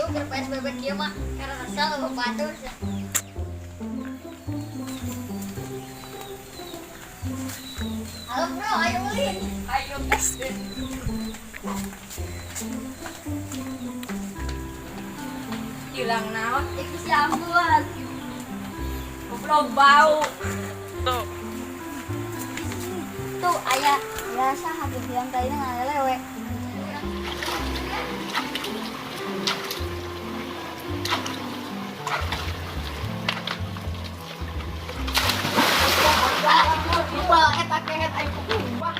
ke PSBB kieu mah karena asal batur. Halo bro, ayo ulin. Ayo tes. Hilang naon? Iki si ambulan. Goblok bau. Tuh. Tuh aya biasa habis yang tadi ngalelewe. Wah, eta kehet ayo kumbah.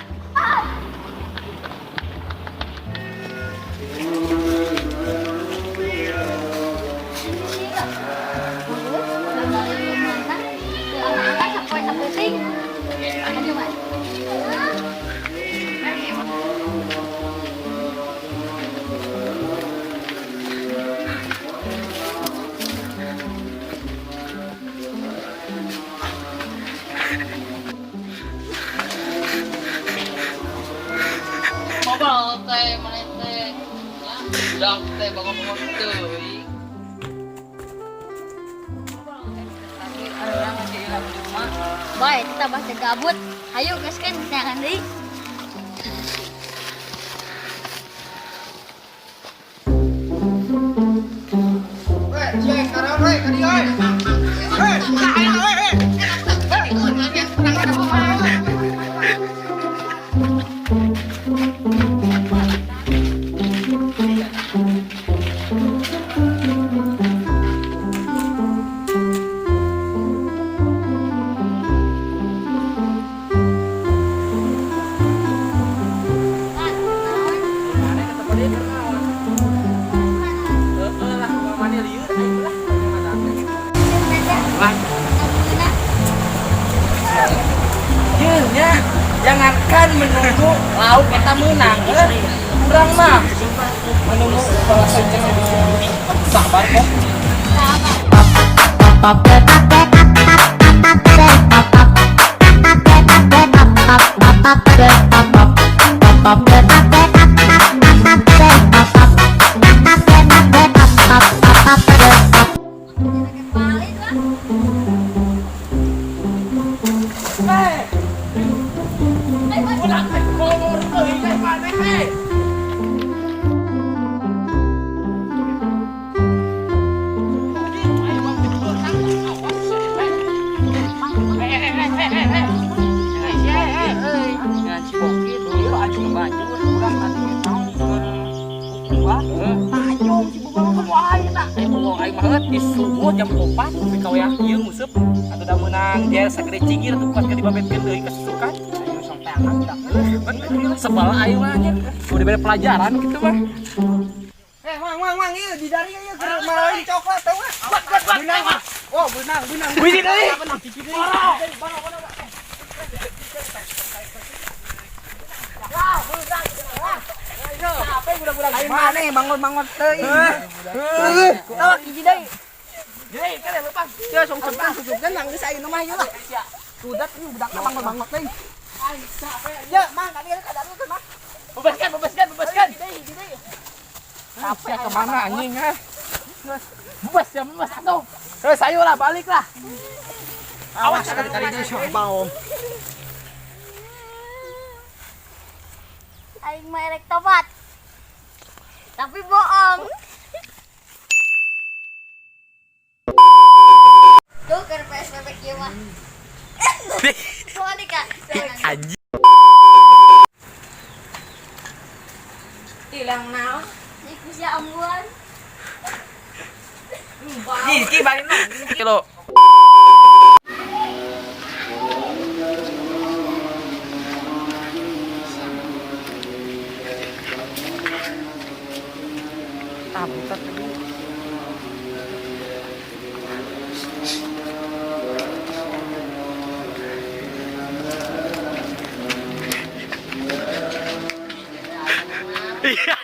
Ngobrol teh mana teh. Ya, udah teh bangun-bangun teuing. Baik, kita bahas gabut. Ayo guys kan jangan deui. Yeuna, jangankan menunggu lauk kita menang. Kurang mah menunggu balasan jeung sabar kok. Disubuh jam 4 di kaweah ieu nguseup atuh da meunang dia sagede cingir atuh pas ka dibabetkeun deui kasusukan ayo sampai anak udah bener sebal ayo mah nya udah bere pelajaran gitu mah Mang, ieu di dari ieu keur main coklat tau mah. Benang. Oh, benang. wih deui Capek budak-budak lain mana bangun teuing. Tawa hiji deui. deui kale lepas Teu song susupkeun nang geus ayeuna mah ieu lah. Budak ieu budakna bangun teuing. Ya, mang tadi kada lu mah. bebaskan Capek kemana anjing ha bebas atuh terus ayo lah balik lah awas kali deui sok baom. Aing mah erek tobat. Tapi bohong. Tuh ke PSBB kieu mah. Tuh nih Kak. anjing Hilang naon? Iku si ambulan. ki balik lu kilo bukan iya